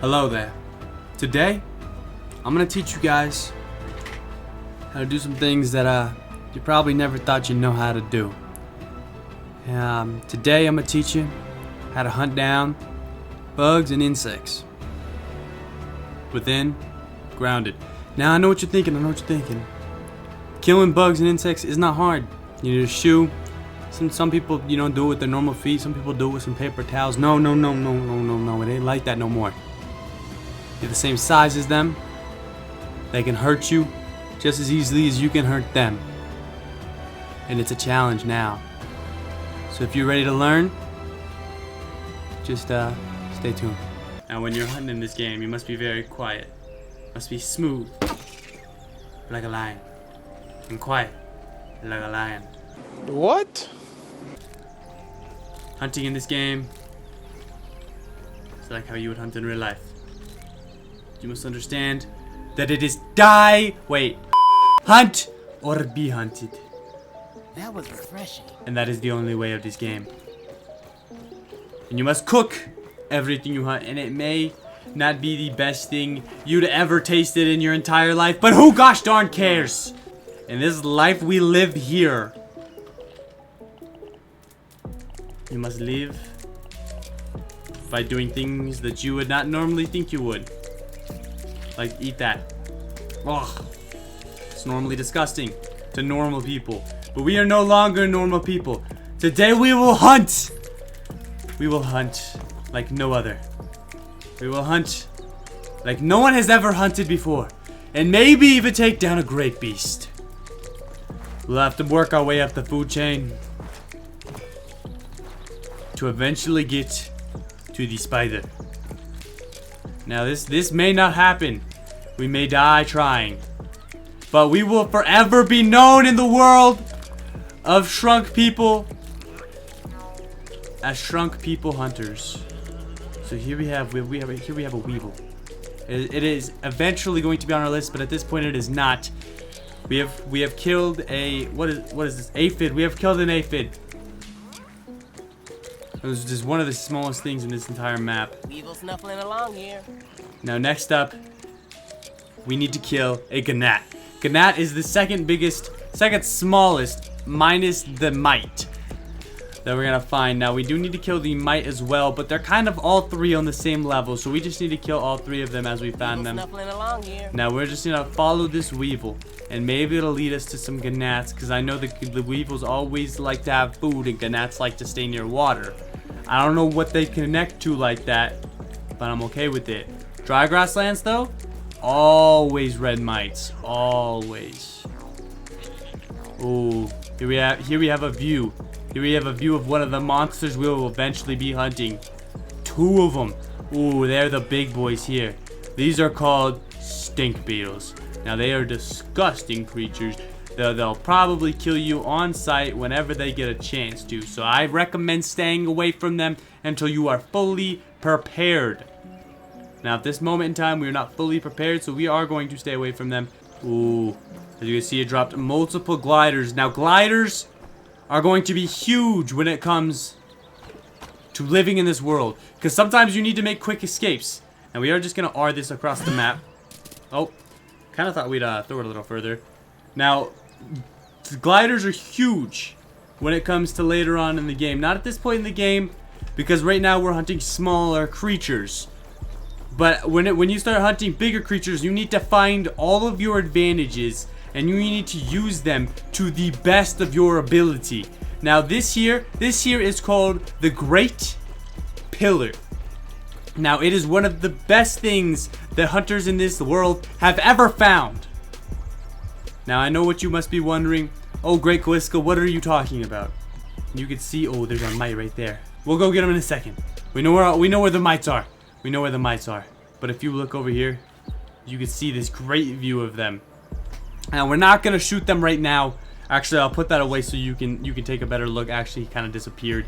Hello there. Today, I'm gonna teach you guys how to do some things that you probably never thought you'd know how to do. Today I'm gonna teach you how to hunt down bugs and insects within grounded. Now I know what you're thinking. Killing bugs and insects is not hard. You need a shoe. Some people, do it with their normal feet. Some people do it with some paper towels. No. It ain't like that no more. You're the same size as them. They can hurt you just as easily as you can hurt them. And it's a challenge now. So if you're ready to learn, just stay tuned. Now when you're hunting in this game, you must be very quiet. Must be smooth, like a lion. And quiet, like a lion. What? Hunting in this game is like how you would hunt in real life. You must understand that it is hunt or be hunted. That was refreshing. And that is the only way of this game. And you must cook everything you hunt, and it may not be the best thing you'd ever tasted in your entire life, but who gosh darn cares? In this life we live here, you must live by doing things that you would not normally think you would. Like eat that. Ugh. It's normally disgusting to normal people. But we are no longer normal people. Today we will hunt. We will hunt like no other. We will hunt like no one has ever hunted before. And maybe even take down a great beast. We'll have to work our way up the food chain to eventually get to the spider. Now this may not happen. We may die trying. But we will forever be known in the world of shrunk people as shrunk people hunters. So here we have a weevil. It is eventually going to be on our list, but at this point it is not. We have killed a what is this? Aphid. We have killed an aphid. It was just one of the smallest things in this entire map. Weevil snuffling along here. Now next up, we need to kill a gnat. Gnat is the second smallest, minus the mite that we're gonna find. Now we do need to kill the mite as well, but they're kind of all three on the same level, so we just need to kill all three of them as we found them. Along here. Now we're just gonna follow this weevil, and maybe it'll lead us to some gnats, because I know the weevils always like to have food and gnats like to stay near water. I don't know what they connect to like that, but I'm okay with it. Dry grasslands though, always red mites, always. Ooh, here we have a view. Here we have a view of one of the monsters we will eventually be hunting. Two of them. Ooh, they're the big boys here. These are called stink beetles. Now they are disgusting creatures. They'll probably kill you on sight whenever they get a chance to. So I recommend staying away from them until you are fully prepared. Now at this moment in time, we are not fully prepared, so we are going to stay away from them. Ooh, as you can see, it dropped multiple gliders. Now gliders are going to be huge when it comes to living in this world, because sometimes you need to make quick escapes. And we are just gonna R this across the map. Oh, kind of thought we'd throw it a little further. Now, gliders are huge when it comes to later on in the game. Not at this point in the game, because right now we're hunting smaller creatures. But when you start hunting bigger creatures, you need to find all of your advantages, and you need to use them to the best of your ability. Now this here is called the Great Pillar. Now it is one of the best things that hunters in this world have ever found. Now I know what you must be wondering. Oh, Great Cawiska, what are you talking about? You can see, oh, there's a mite right there. We'll go get him in a second. We know where the mites are. We know where the mites are. But if you look over here, you can see this great view of them. Now we're not gonna shoot them right now. Actually, I'll put that away so you can take a better look. Actually, he kind of disappeared.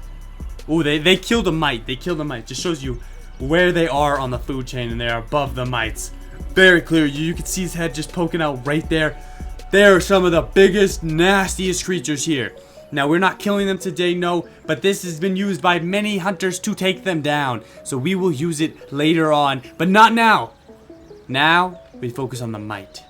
Oh, they killed a mite. They killed a mite. Just shows you where they are on the food chain, and they are above the mites. Very clear. You can see his head just poking out right there. They are some of the biggest, nastiest creatures here. Now, we're not killing them today, no, but this has been used by many hunters to take them down. So we will use it later on, but not now. Now, we focus on the mite.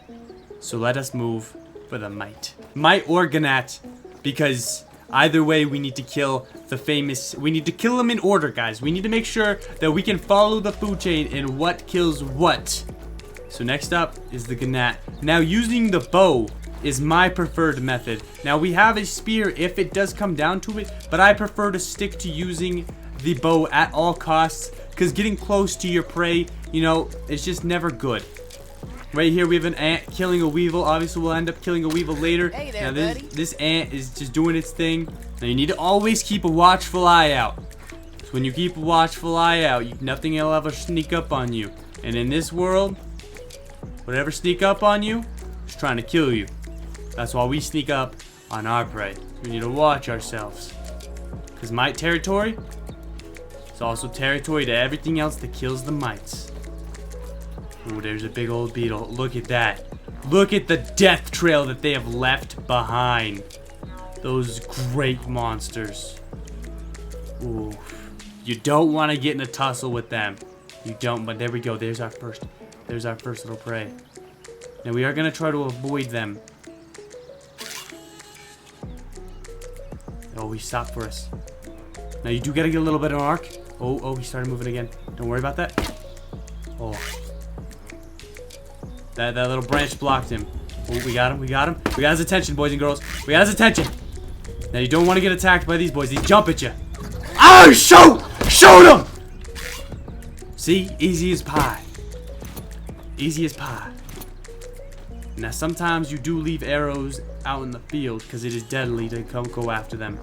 So let us move for the mite. Mite or gnat, because either way, we need to kill the famous... We need to kill them in order, guys. We need to make sure that we can follow the food chain and what kills what. So next up is the gnat. Now, using the bow is my preferred method. Now, we have a spear if it does come down to it, but I prefer to stick to using the bow at all costs, because getting close to your prey, you know, it's just never good. Right here, we have an ant killing a weevil. Obviously, we'll end up killing a weevil later. Hey there, now, buddy. this ant is just doing its thing. Now, you need to always keep a watchful eye out. So when you keep a watchful eye out, nothing will ever sneak up on you. And in this world, whatever sneak up on you is trying to kill you. That's why we sneak up on our prey. We need to watch ourselves. Because mite territory is also territory to everything else that kills the mites. Ooh, there's a big old beetle. Look at that. Look at the death trail that they have left behind. Those great monsters. Ooh. You don't want to get in a tussle with them. You don't, but there we go. There's our first little prey. Now we are going to try to avoid them. Oh, he stopped for us. Now you do got to get a little bit of an arc. Oh, he started moving again. Don't worry about that. Oh. That little branch blocked him. Oh, we got him. We got his attention, boys and girls. We got his attention. Now you don't want to get attacked by these boys. They jump at you. Oh, shoot! Shoot him! See? Easy as pie. Easy as pie. Now sometimes you do leave arrows out in the field because it is deadly to go after them.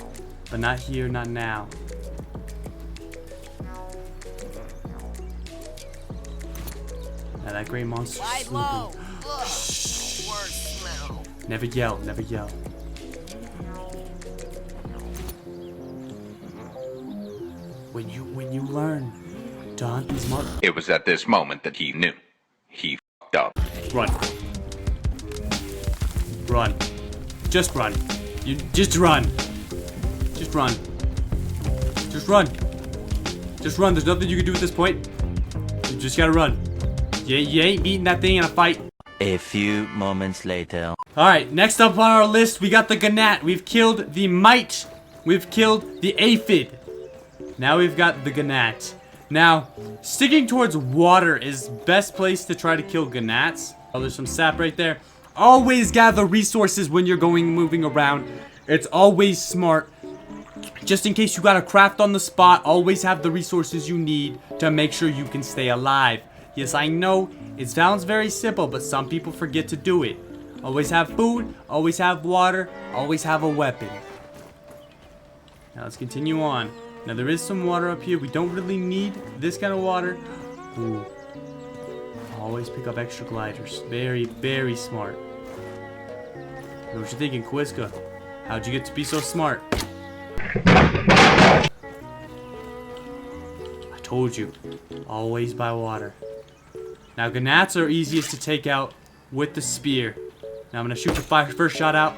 But not here, not now. Now that great monster is sleeping. Low. Ugh. Worst smell. Never yell, never yell. When you learn to hunt these monsters. It was at this moment that he knew. He f***ed up. Run. Run. Just run. You just run. Just run. Just run. Just run. There's nothing you can do at this point. You just gotta run. You ain't beating that thing in a fight. A few moments later. Alright, next up on our list, we got the gnat. We've killed the mite. We've killed the aphid. Now we've got the gnat. Now, sticking towards water is best place to try to kill gnats. Oh, there's some sap right there. Always gather resources when you're moving around. It's always smart. Just in case you gotta craft on the spot, always have the resources you need to make sure you can stay alive. Yes, I know, it sounds very simple, but some people forget to do it. Always have food, always have water, always have a weapon. Now let's continue on. Now there is some water up here. We don't really need this kind of water. Ooh. Always pick up extra gliders. Very, very smart. Know what you're thinking, Cawiska? How'd you get to be so smart? I told you. Always by water. Now gnats are easiest to take out with the spear. Now I'm gonna shoot the first shot out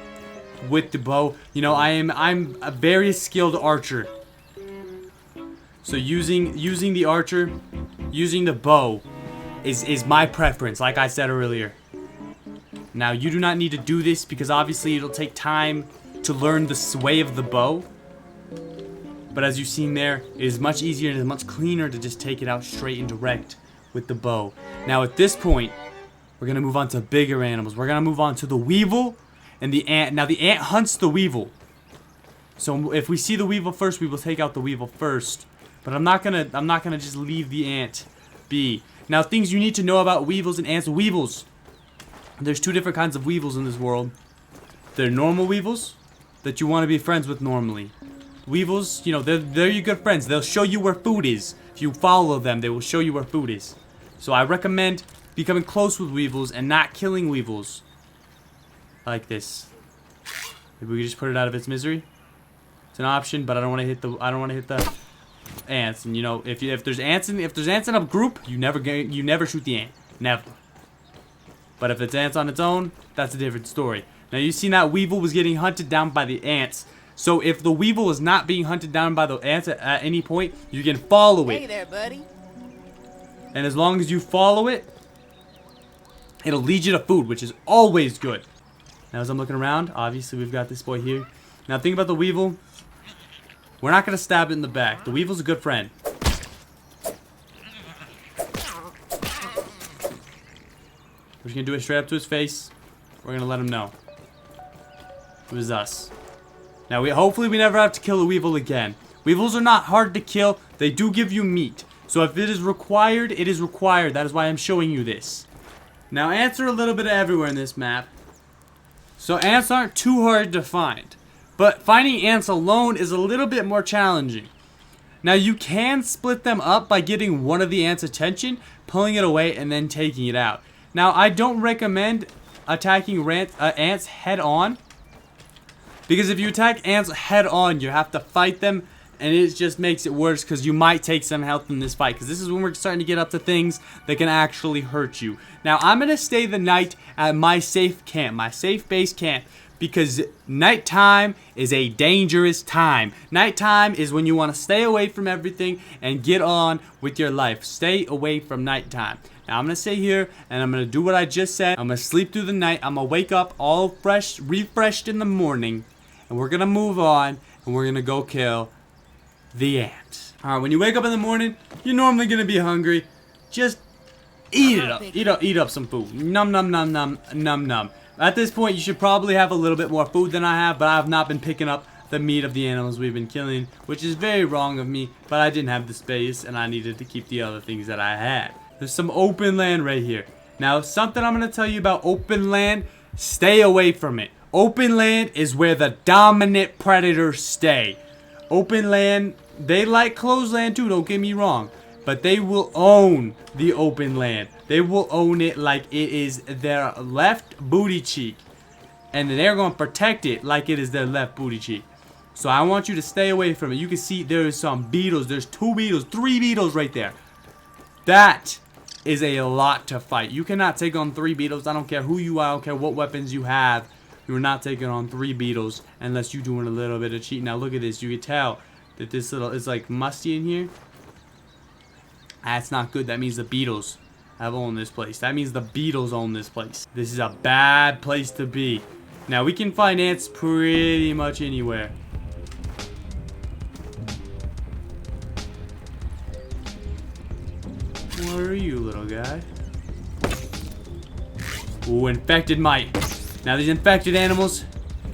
with the bow. You know, I'm a very skilled archer. So using the archer, using the bow is my preference, like I said earlier. Now you do not need to do this because obviously it'll take time to learn the sway of the bow. But as you've seen there, it is much easier and it is much cleaner to just take it out straight and direct with the bow. Now at this point, we're gonna move on to bigger animals. We're gonna move on to the weevil and the ant. Now the ant hunts the weevil. So if we see the weevil first, we will take out the weevil first. But I'm not gonna just leave the ant be. Now things you need to know about weevils and ants. Weevils. There's two different kinds of weevils in this world. They're normal weevils that you want to be friends with normally. Weevils, you know, they're your good friends. They'll show you where food is. If you follow them, they will show you where food is. So I recommend becoming close with weevils and not killing weevils. Like this. Maybe we can just put it out of its misery. It's an option, but I don't want to hit the ants. And you know, if there's ants in a group, you never shoot the ant. Never. But if it's ants on its own, that's a different story. Now you've seen that weevil was getting hunted down by the ants. So if the weevil is not being hunted down by the ants at any point, you can follow Hey it. there, buddy. And as long as you follow it, it'll lead you to food, which is always good. Now as I'm looking around, obviously we've got this boy here. Now think about the weevil. We're not going to stab it in the back. The weevil's a good friend. We're just going to do it straight up to his face. We're going to let him know. It was us. Now, hopefully we never have to kill a weevil again. Weevils are not hard to kill. They do give you meat. So if it is required, it is required. That is why I'm showing you this. Now, ants are a little bit everywhere in this map. So ants aren't too hard to find. But finding ants alone is a little bit more challenging. Now, you can split them up by getting one of the ants' attention, pulling it away, and then taking it out. Now, I don't recommend attacking ants head on. Because if you attack ants head on, you have to fight them, and it just makes it worse because you might take some health in this fight. Because this is when we're starting to get up to things that can actually hurt you. Now, I'm going to stay the night at my safe camp, my safe base camp. Because nighttime is a dangerous time. Nighttime is when you want to stay away from everything and get on with your life. Stay away from nighttime. Now, I'm going to stay here, and I'm going to do what I just said. I'm going to sleep through the night. I'm going to wake up all fresh, refreshed in the morning. And we're going to move on, and we're going to go kill the ant. Alright, when you wake up in the morning, you're normally going to be hungry. Just eat it up. Eat up some food. Num, num, num, num, num, num. At this point, you should probably have a little bit more food than I have, but I have not been picking up the meat of the animals we've been killing, which is very wrong of me, but I didn't have the space, and I needed to keep the other things that I had. There's some open land right here. Now, something I'm going to tell you about open land, stay away from it. Open land is where the dominant predators stay. Open land, they like closed land too, don't get me wrong. But they will own the open land. They will own it like it is their left booty cheek. And they're going to protect it like it is their left booty cheek. So I want you to stay away from it. You can see there's some beetles. There's 2 beetles, 3 beetles right there. That is a lot to fight. You cannot take on 3 beetles. I don't care who you are. I don't care what weapons you have. You're not taking on 3 beetles unless you're doing a little bit of cheating. Now look at this. You can tell that this little is like musty in here. That's not good. That means the beetles have owned this place. That means the beetles own this place. This is a bad place to be. Now we can find ants pretty much anywhere. Where are you, little guy? Ooh, infected mite. Now these infected animals,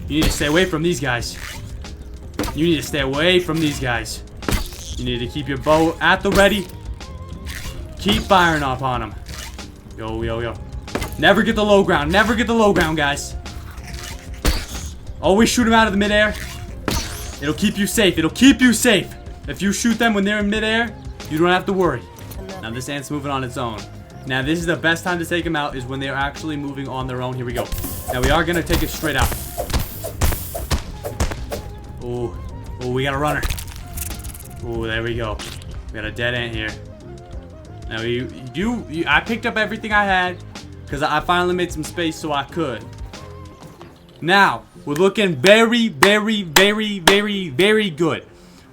you need to stay away from these guys. You need to stay away from these guys. You need to keep your bow at the ready. Keep firing off on them. Yo, yo, yo. Never get the low ground. Never get the low ground, guys. Always shoot them out of the midair. It'll keep you safe. It'll keep you safe. If you shoot them when they're in midair, you don't have to worry. Now this ant's moving on its own. Now this is the best time to take them out is when they're actually moving on their own. Here we go. Now we are going to take it straight out. Oh, we got a runner. Oh, there we go. We got a dead ant here. Now I picked up everything I had because I finally made some space so I could. Now, we're looking very, very, very, very, very good.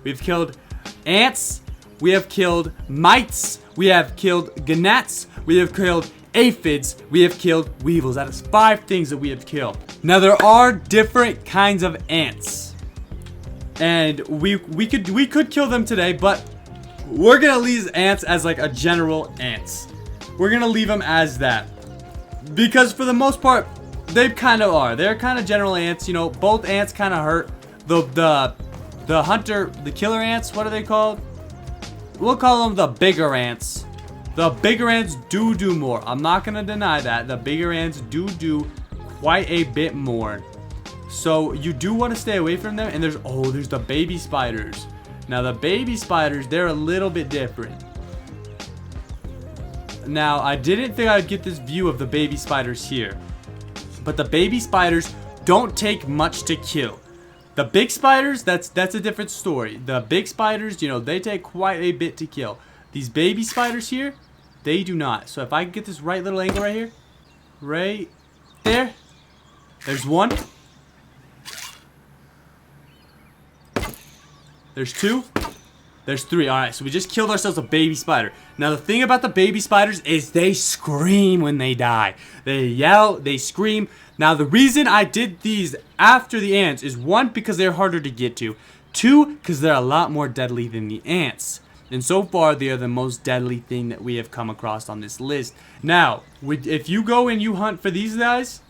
We've killed ants. We have killed mites. We have killed gnats. We have killed aphids. We have killed weevils. That is 5 things that we have killed. Now, there are different kinds of ants. And we could kill them today, but we're gonna leave ants as like a general ants. We're gonna leave them as that. Because for the most part, they kind of are. They're kind of general ants, you know. Both ants kind of hurt. The hunter, the killer ants, what are they called? We'll call them the bigger ants. The bigger ants do more. I'm not gonna deny that. The bigger ants do quite a bit more. So you do want to stay away from them. And there's the baby spiders. Now the baby spiders, they're a little bit different. Now I didn't think I'd get this view of the baby spiders here. But the baby spiders don't take much to kill. The big spiders, that's a different story. The big spiders, you know, they take quite a bit to kill. These baby spiders here, they do not. So if I can get this right little angle right here. Right there. There's one. There's 2. There's 3. Alright, so we just killed ourselves a baby spider. Now, the thing about the baby spiders is they scream when they die. They yell, they scream. Now, the reason I did these after the ants is 1, because they're harder to get to. 2, because they're a lot more deadly than the ants. And so far, they are the most deadly thing that we have come across on this list. Now, if you go and you hunt for these guys,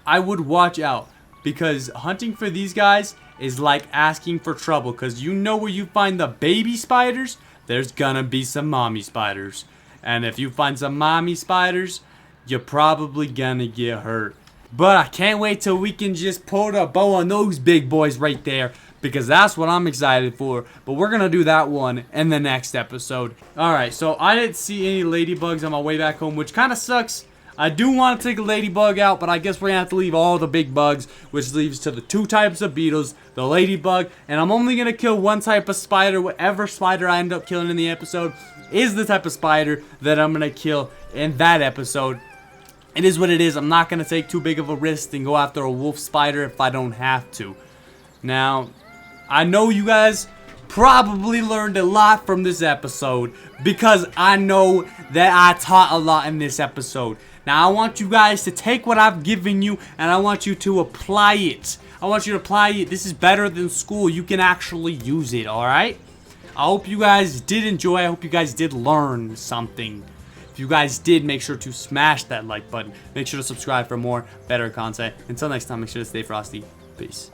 I would watch out. Because hunting for these guys is like asking for trouble. Because you know where you find the baby spiders, there's gonna be some mommy spiders. And if you find some mommy spiders, you're probably gonna get hurt. But I can't wait till we can just pull the bow on those big boys right there. Because that's what I'm excited for. But we're gonna do that one in the next episode. Alright, so I didn't see any ladybugs on my way back home, which kind of sucks. I do want to take a ladybug out, but I guess we're going to have to leave all the big bugs, which leaves to the 2 types of beetles, the ladybug, and I'm only going to kill 1 type of spider. Whatever spider I end up killing in the episode is the type of spider that I'm going to kill in that episode. It is what it is. I'm not going to take too big of a risk and go after a wolf spider if I don't have to. Now, I know you guys probably learned a lot from this episode because I know that I taught a lot in this episode. Now I want you guys to take what I've given you and I want you to apply it. I want you to apply it. This is better than school. You can actually use it, alright? I hope you guys did enjoy. I hope you guys did learn something. If you guys did, make sure to smash that like button. Make sure to subscribe for more better content. Until next time, make sure to stay frosty. Peace.